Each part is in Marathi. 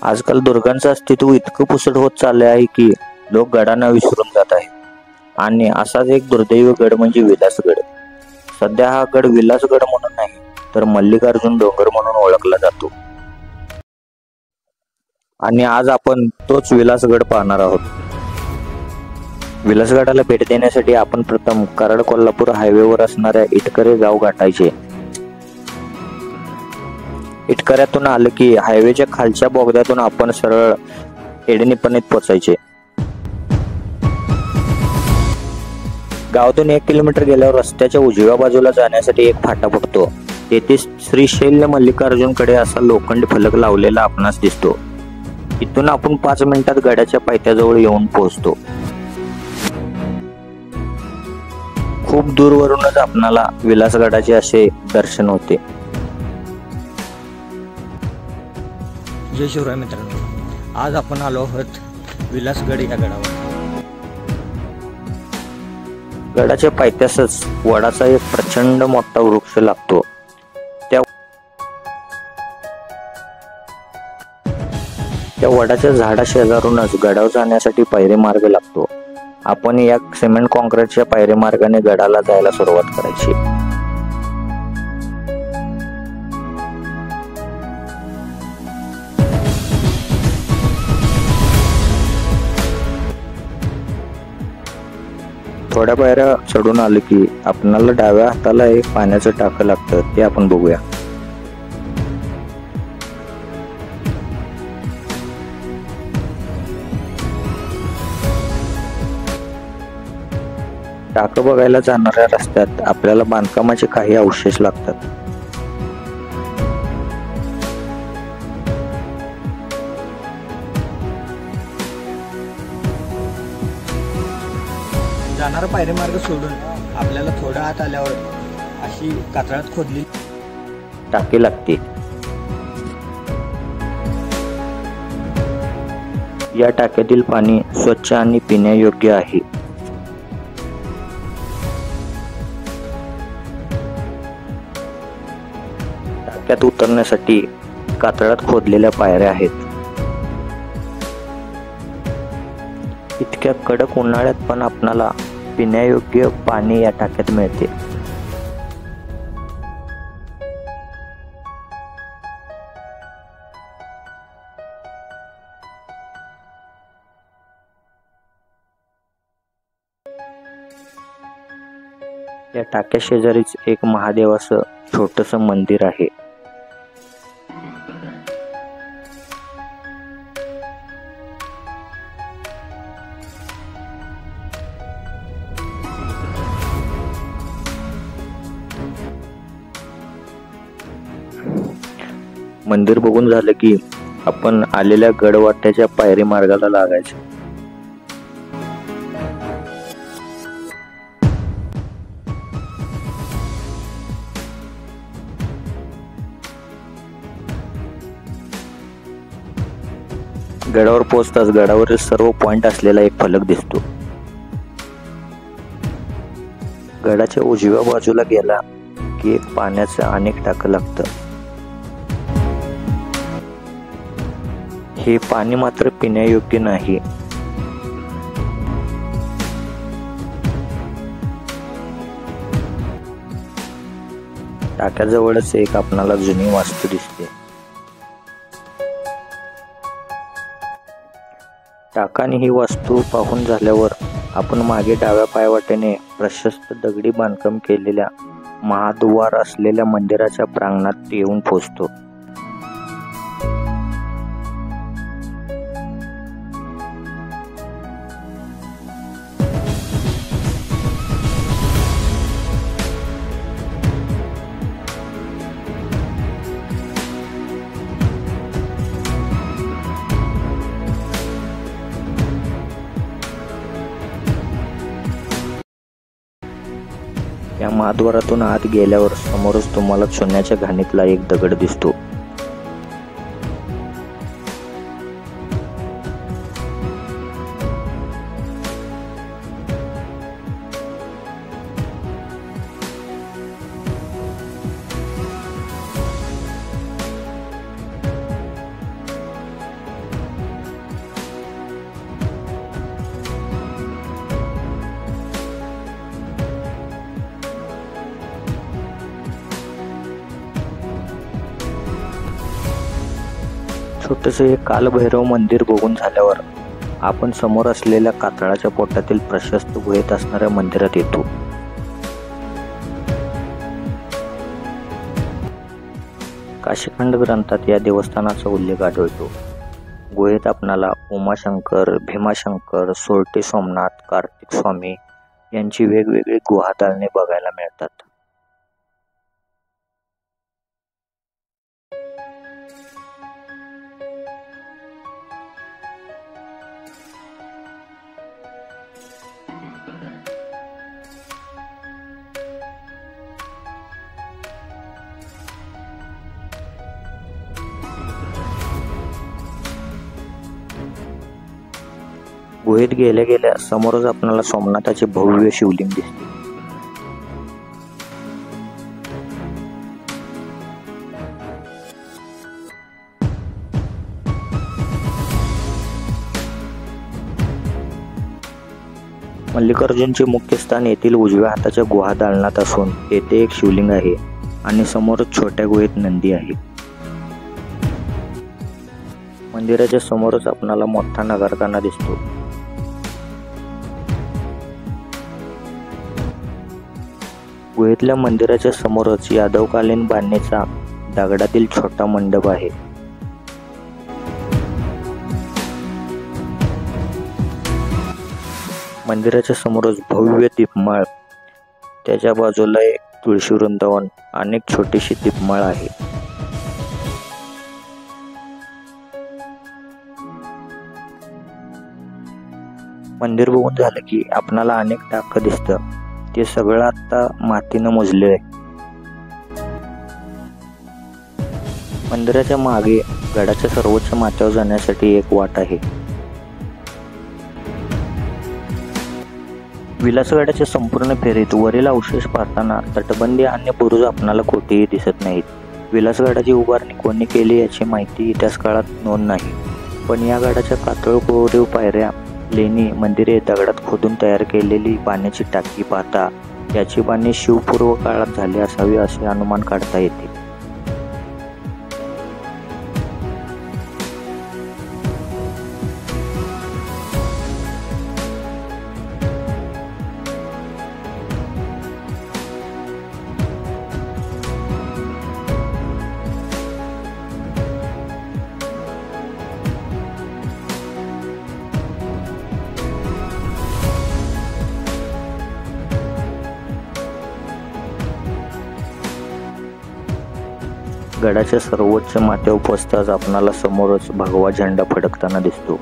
आजकाल दुर्गांचं अस्तित्व इतकं पुसट होत चालले आहे की लोक गडांना विसरून जात आहेत आणि असाच एक दुर्दैवी गड म्हणजे विलासगड. सध्या हा गड विलासगड म्हणून नाही तर मल्लिकार्जुन डोंगर म्हणून ओळखला जातो आणि आज आपण तोच विलासगड पाहणार आहोत. विलासगडाला भेट देण्यासाठी आपण प्रथम कराड कोल्हापूर हायवेवर असणाऱ्या इटकरे गाव गाठायचे. इटकऱ्यातून आलं की हायवेच्या खालच्या बोगद्यातून आपण सरळ एडणीपणीत पोचायचे. गावातून 1 किलोमीटर गेल्यावर रस्त्याच्या उजव्या बाजूला जाण्यासाठी एक फाटा फुटतो. तेथे श्री शैल्य मल्लिकार्जुनकडे असा लोखंडी फलक लावलेला आपणास दिसतो. इथून आपण 5 मिनिटात गडाच्या पायथ्याजवळ येऊन पोहोचतो. खूप दूरवरूनच आपणाला विलासगडाचे असे दर्शन होते. जय शिवराय मित्रांनो, आज आपण आलो आहोत विलासगड या गडावर. गडाच्या पायथ्यासच वडाचा एक प्रचंड मोठा वृक्ष लागतो. त्या वडाच्या झाडा शेजारूनच गडावर जाण्यासाठी पायरी मार्ग लागतो. आपण या सिमेंट कॉन्क्रीटच्या पायरी मार्गाने गडाला जायला सुरुवात करायची. थोड्या पायऱ्या चढून आले की आपणाला डाव्या हाताला एक पाण्याचं टाकं लागतं, ते आपण बघूया. टाकं बघायला जाणाऱ्या रस्त्यात आपल्याला बांधकामाचे काही अवशेष लागतात. जाणारा पायरी मार्ग सोडून आपल्याला थोडा आत आल्यावर अशी कातळात खोदली टाकी लागते. या टाक्यातील पाणी स्वच्छ आणि पिण्यायोग्य आहे. टाक्यात उतरण्यासाठी कातळात खोदलेल्या पायऱ्या आहेत. इतक्या कडक उन्हाळ्यात पण आपणाला पिण्यायोग्य पाणी या टाक्यात मिळते. या टाक्या शेजारीच एक महादेवाचं छोटस मंदिर आहे. मंदिर बघून झालं की आपण आलेल्या गडवाट्याच्या पायरी मार्गाला लागायचं. गडावर पोहोचताच गडावरील सर्व पॉइंट असलेला एक फलक दिसतो. गडाच्या उजव्या बाजूला गेला की एक पाण्याचं अनेक टाकं लागतं. हे पाणी मात्र पिण्यायोग्य नाही. टाक्याजवळच एक आपणाला जुनी वास्तू दिसते. टाका आणि ही वास्तू पाहून झाल्यावर आपण मागे डाव्या पायवाटेने प्रशस्त दगडी बांधकाम केलेल्या महाद्वार असलेल्या मंदिराच्या प्रांगणात येऊन पोहोचतो. या महाद्वारातून आत गेल्यावर समोरच तुम्हाला सोन्याच्या घाणीतला एक दगड दिसतो. छोटंसं हे कालभैरव मंदिर बघून झाल्यावर आपण समोर असलेल्या कातळाच्या पोटातील प्रशस्त गुहेत असणाऱ्या मंदिरात येतो. काशीखंड ग्रंथात या देवस्थानाचा उल्लेख आढळतो. गुहेत आपणाला उमाशंकर, भीमाशंकर, सोरटे सोमनाथ, कार्तिक स्वामी यांची वेगवेगळी गुहादालने बघायला मिळतात. गुहेत गेल्या गेल्या समोरच आपल्याला सोमनाथाचे भव्य शिवलिंग दिसते. मल्लिकार्जुनचे मुख्य स्थान येथील उजव्या हाताच्या गुहा दालनात असून येथे एक शिवलिंग आहे आणि समोरच छोट्या गुहेत नंदी आहे. मंदिराच्या समोरच आपल्याला मोठा नगारखाना दिसतो. गुहेतल्या मंदिराच्या समोरच यादवकालीन बांधणीचा दगडातील छोटा मंडप आहे. मंदिराच्या समोरच भव्य दीपमाळ, त्याच्या बाजूला एक तुळशी वृंदावन आणि एक छोटीशी दीपमाळ आहे. मंदिर बघून झालं की आपणाला अनेक टाकं दिसतं. ते सगळं आता मातीनं मुजले आहे. मंदिराच्या मागे गडाच्या सर्वोच्च माथ्यावर जाण्यासाठी एक वाट आहे. विलासगडाच्या संपूर्ण फेरीत वरील अवशेष पाहताना तटबंदी आणि बुरुज आपणाला कोठेही दिसत नाहीत. विलासगडाची उभारणी कोणी केली याची माहिती इतिहासकाळात नोंद नाही, पण या गडाच्या कातळकोरीव पायऱ्या, लेणी, मंदिरे, दगडात खोदून तयार केलेली पाण्याची टाकी पाहता याची बांधणी शिवपूर्व काळात झाली असावी असे अनुमान काढता येते. गडाच्या सर्वोच्च माथ्यावर पोहोचताच आपणाला समोरच भगवा झेंडा फडकताना दिसतो.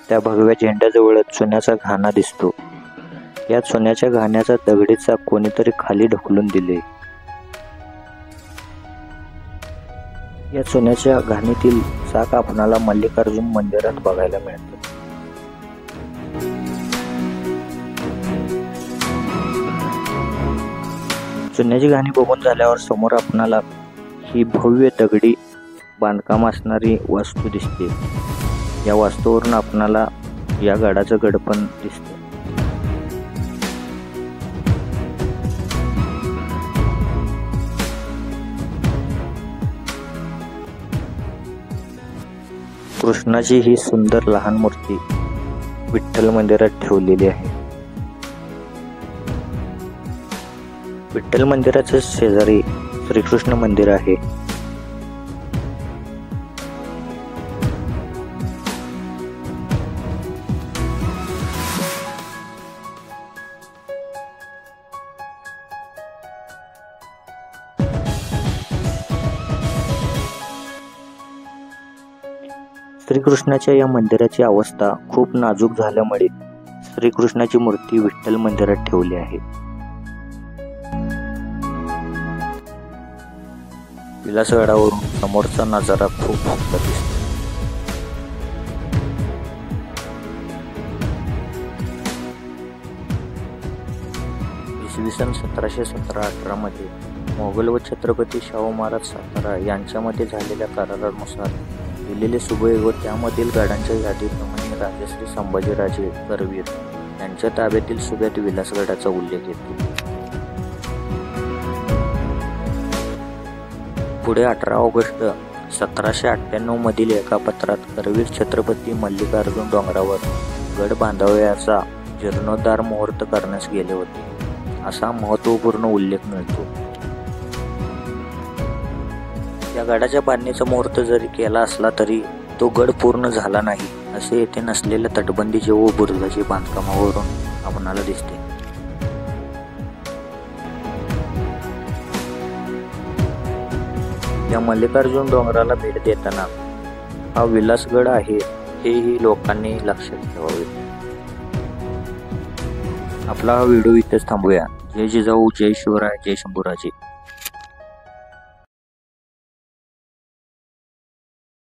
त्या भगव्या झेंड्याजवळच सोन्याचा घाणा दिसतो. या सोन्याच्या घाण्याचा दगडी चाक कोणीतरी खाली ढकलून दिले. या सोन्याच्या घाणीतील चाक आपणाला मल्लिकार्जुन मंदिरात बघायला मिळते. सोन्याची घाणी बघून झाल्यावर समोर आपणाला ही भव्य दगडी बांधकाम असणारी वास्तू दिसते. या वास्तूवरून आपणाला या गडाचं गडपण दिसतं. कृष्णाची ही सुंदर लहान मूर्ती विठ्ठल मंदिरात ठेवलेली आहे. विठ्ठल मंदिराच्या शेजारी श्रीकृष्ण मंदिर आहे. श्रीकृष्णाच्या या मंदिराची अवस्था खूप नाजूक झाल्यामुळे श्रीकृष्णाची मूर्ती विठ्ठल मंदिरात ठेवली आहे. विलासगडावरून समोरचा नजारा खूप सुंदर दिसतो. इसवी सन 1717-18 मध्ये मोगल व छत्रपती शाहू महाराज सातारा यांच्यामध्ये झालेल्या करारानुसार दिलेले सुबे व त्यामधील गडांच्या यादीप्रमाणे राजश्री संभाजीराजे करवीर यांच्या ताब्यातील सुब्यात विलासगडाचा उल्लेख येतो. पुढे 18 ऑगस्ट 1798 मधील एका पत्रात करवीर छत्रपती मल्लिकार्जुन डोंगरावर गड बांधावयाचा जीर्णोद्धार मुहूर्त करण्यास गेले होते असा महत्त्वपूर्ण उल्लेख मिळतो. या गडाच्या बांधणीचा मुहूर्त जरी केला असला तरी तो गड पूर्ण झाला नाही असे येथे नसलेल्या तटबंदीचे व बुरुजाची बांधकामावरून आपणाला दिसते. या मल्लिकार्जुन डोंगराला भेट देताना हा विलासगड आहे हेही लोकांनी लक्षात ठेवावे. आपला हा व्हिडिओ इथेच थांबूया. जय जिजाऊ, जय शिवराय, जय शंभूराजे.